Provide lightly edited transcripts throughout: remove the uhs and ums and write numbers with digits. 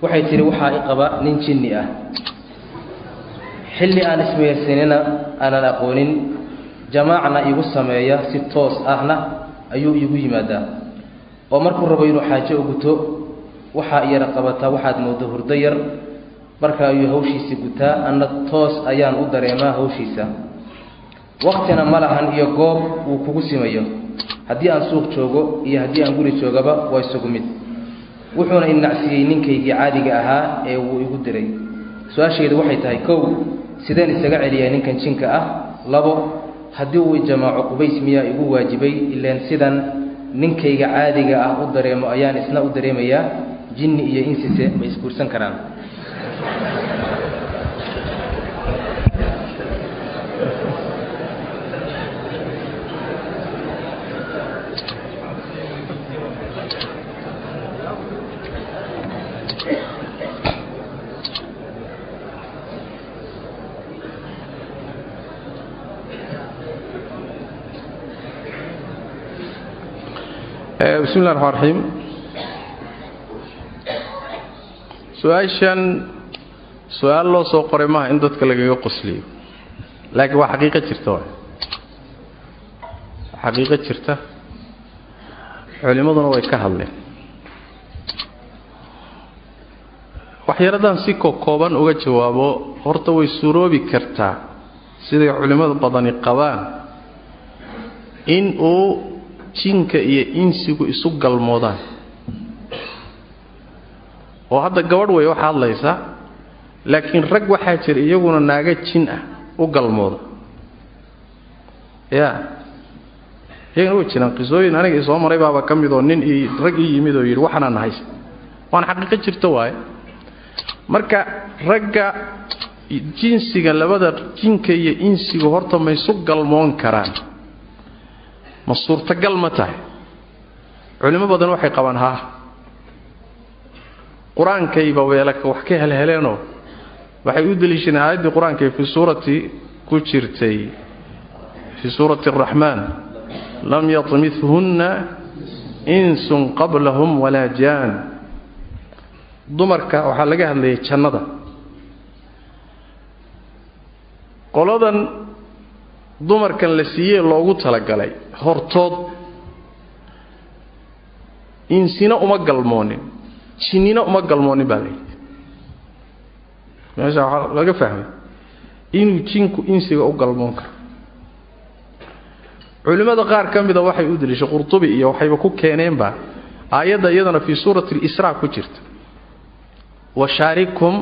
waxay tiri waxa ay qaba nin jinni ah xilli aan ismeeysanina aanan aqoonin jamaacna igu sameeya si toos ahna ayuu igu yimaadaa oo markuu rabo inuu xaajo u guto waxa iyara qabata waxaad moodo hurdo yar marka ayuu hawshiisa gutaa anna toos ayaan u dareemaa hawshiisa waqtina malahan iyo goob uu kugu simayo haddii aan suuq joogo iyo haddii aan guri joogaba waa isugu mid wuxuuna inacsiyay ninkaygii caadiga ahaa ee uu igu diray su'aasheedu waxay tahay kow sideen isaga celiyay ninkan jinka ah labo haddii uu jamaaco qubays miyaa igu waajibay ileen sidan ninkayga caadiga ah u dareemo ayaan isna u dareemayaa jinni iyo insise ma isguursan karaan بسم الله الرحمن الرحيم سؤال لو سو قري ما ان dadka lagaga qosliyo laakiin waa xaqiiqo jirta culimaduna way ka hadleen waxyaradan si kooban uga jawaabo horta way suuroobi kartaa sida culimada badani qabaan in uu jinka iyo insigu isu galmoodaan oo hadda gabadh way wax hadlaysa laakiin rag waxa jira iyaguna naaga jin ah u galmooda iyaguna u jiraan qisooyin aniga soo maray baaba kamid oo nin rag yimid oo yiri waxana nahays waan xaqiiqo jirta waay marka ragga jinsiga labada jinka iyo insigu horta ma isu galmoon karaan ma suurtagal ma tahay culimo badan waxay qabaan quraankayba weelaka wax ka helheleeno waxay u daliishanay aayadii quraanka fi suurati ku jirtay fi suurati ar-rahman lam yatmithunna insun qablahum wala jan dumarka waxa laga hadlayay jannada qoladan dumarkan la siiyay loogu talagalay hortood insina uma galmoonin jinnina uma galmoonin baa meesha laga fahmay inuu jinku insiga u galmoon karo culimada qaar kamida waxay u dilishay qurtubi iyo waxayba ku keeneenba aayada iyadana fi suurati al-isra ku jirta wa sharikum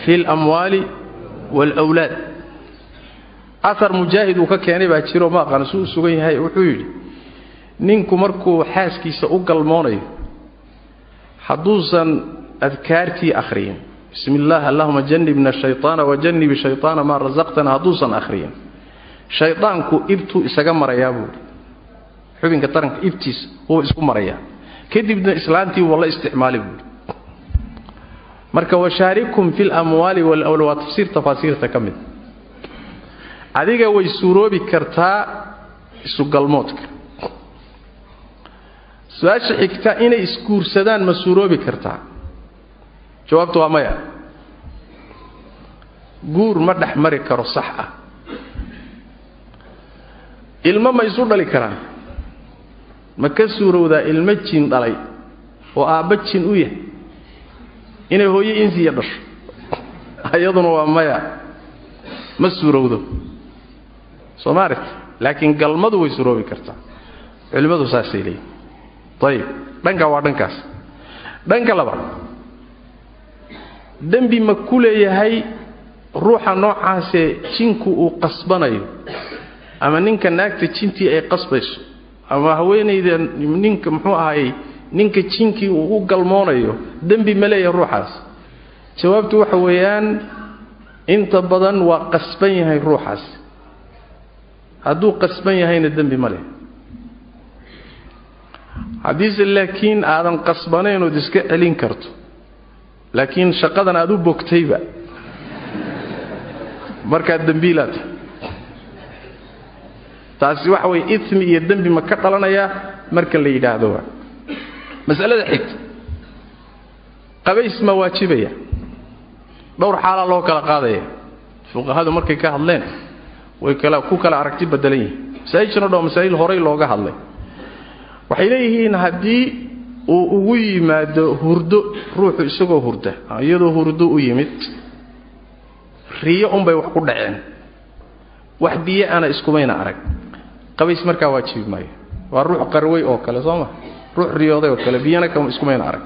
fil amwali wal awlad أثر مجاهد وكأني بأشيره ما قال سوء هاي وحيد نينكو مركو حاسكي سأقل موني حدوثا أذكارتي آخرين بسم الله اللهم جنبنا الشيطان وجنب الشيطان ما رزقتنا حدوثا آخرين شيطانكو إبتو إسقام ريابو حبين كترنك إبتيس هو إسقام رياب كدبنا إسلامتي والله استعمالي مركو وشارككم في الأموال والأولوات تفسير تفاسير تكمل adiga way suuroobi kartaa isu galmoodka su'aasha xigta inay iskuursadaan ma suuroobi kartaa jawaabtu waa maya guur ma dhaxmari karo sax ah ilmo ma isu dhali karaan ma ka suurowda ilmo jin dhalay oo aabba jin u yahay inay hooyo insiya dhasho ayaduna waa maya ma suurowdo سمارت لكن قلمده ويسروبي كرتا علمده ساسيلي طيب دنكا وادنكاس دنكا لبا دنبي مكوله يحي روحا نوعاس جينكو او قسبنايو اما نينكا ناغتا جينتي اي قسبيسو اما هوينيدا نينكا مخو اهي نينكا جينكي او قلمونايو دنبي ملي روحاس جوابته waxa weeyaan inta badan waa qasban yahay ruuxaas hadduu qasban yahayna dambi ma leh hadiis laakiin aadan qasbanayn oo iska celin karto laakiin shaqadan aad u bogtayba marka dambiilaad taasi waxa way ismi iyo dambi ma ka dhalanaya marka la yiraahdo mas'alada xigta qabays ma waajibaya dhowr xaala loo kala qaadaya fuqahadu markay ka hadleen way ku kala aragti bedelan yihiin saayijna dhoo masaa'il horay looga hadlay waxay leeyihiin haddii uu ugu yimaado hurdo ruuxu isagoo hurda iyadoo hurdo u yimid riyo unbay wax ku dhaceen wax biyo ana iskumayna arag qabays markaa waajibi maayo waa ruux qarway oo kale sooma ruux riyooday oo kale biyana kama iskumayna arag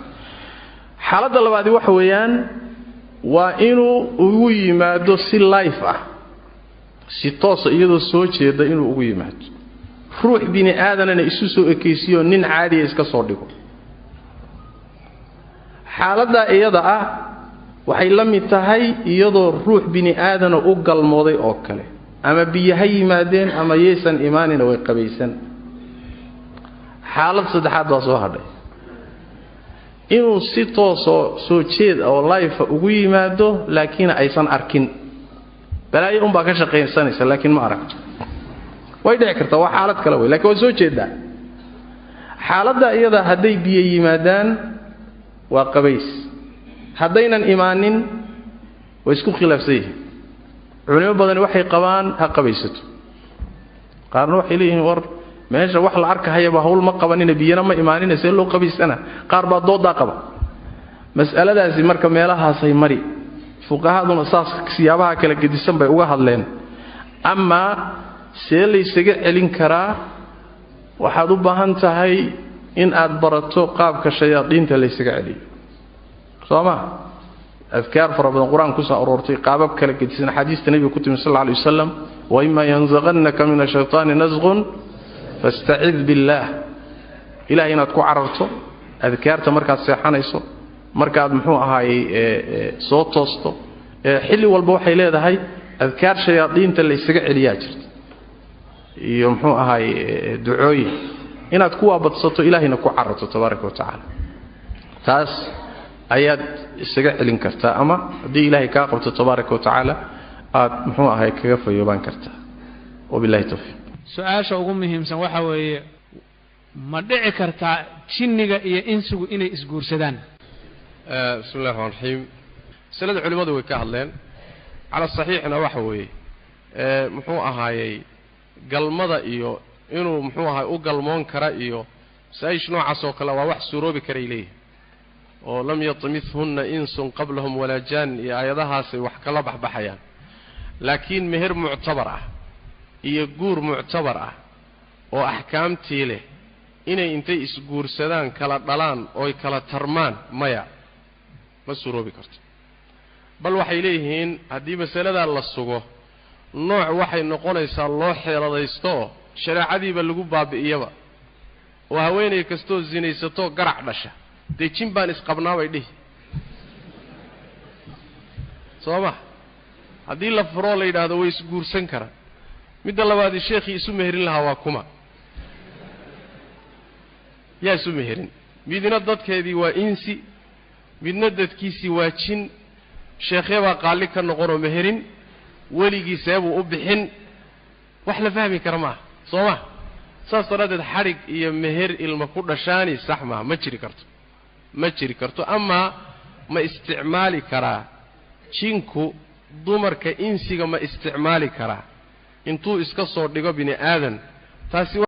xaaladda labaad waxa weeyaan waa inuu ugu yimaado si life ah si toos iyadoo soo jeeda inuu ugu yimaado ruux bini aadanana isu soo ekaysiyo nin caadi ah iska soo dhigo xaaladda iyada ah waxay la mid tahay iyadoo ruux bini aadana u galmooday oo kale ama biyaha yimaadeen ama yeesan iimaanina way qabaysan xaalad saddexaad baa soo hadhay inuu si toos soo jeed oo life ugu yimaado laakiin aysan arkin balaayo baa ka shaqeynsanaysa laakiin ma aragto way dhici kartaa waa xaalad kale way laakiin waa soo jeedaa xaaladda iyada haday biyo yimaadaan waa qabays haddaynan imaanin way isku khilaafsan yihiin culimo badan waxay qabaan ha qabaysato qaarna waxay leeyihiin war meesha wax la arkahayaba hawl ma qabanina biyana ma imaanin see loo qabaysana qaar baa dooda qaba mas'aladaasi marka meelahaasay mari fuqahaduna saas siyaabaha kala gedisan bay uga hadleen ama see la isaga celin karaa waxaad u baahan tahay in aad barato qaabka shayaadiinta la isaga celiyo sooma adkaar farabadan quraan ku soo aroortay qaabab kala gedisan xadiista nabiga ku timi sallallahu alayhi wasallam wa imma yanzaghannaka min ash-shaytaani nazghun fasta'id billah ilaahi inaad ku cararto adkaarta markaad seexanayso markaad muxuu ahaay soo toosto xilli walba waxay leedahay adkaar shayaadiinta la isaga celiyaa jirta iyo muxuu ahaay ducooyin inaad ku waabadsato ilaahina ku cararto tabaaraka wa taala taas ayaad isaga celin kartaa ama hadii ilaahay ka qabto tabaaraka wa taala aad muxuu ahaay kaga fayoobaan kartaa wabillahi tawfiiq su'aasha ugu muhiimsan waxa weeye ma dhici kartaa jinniga iyo insigu inay isguursadaan bismillaahir rahmaanir rahiim salada culimadu way ka hadleen ala saxiixna waxa weeye muxuu ahaayay galmada iyo inuu muxuu ahaay u galmoon kara iyo saysh noocaas oo kale waa wax suuroobi karay leeyahay oo lam yatmithunna insun qablahum wala jan iyo ayadahaas wax kala baxbaxayaan laakiin meher mu'tabar ah iyo guur mu'tabar ah oo ahkaamtii leh inay intay isguursadaan kala dhalaan oo ay kala tarmaan maya ma suuroobi karto bal waxay leeyihiin hadii masalada la sugo nooc waxay noqonaysaa loo xeeladaysto shariicadiiba lagu baabi'iyaba oo haweeney kasto zinaysato garac dhasha deejin baan isqabnaa way dhihi sooma hadii la furo la yiraahdo way isguursan karaan midda labaad sheekhi isu meherin lahaa waa kuma yaa isu meherin midna dadkeedii waa insi midna dadkiisii waa jin sheekhyaba qaali ka noqono meherin weligiiseebu u bixin wax la fahmi kara ma sooma saas daradeed xarig iyo meher ilma ku dhashaani sax ma jiri karto ama ma isticmaali karaa jinku dumarka insiga ma isticmaali karaa intuu iska soo dhigo bini aadan taasi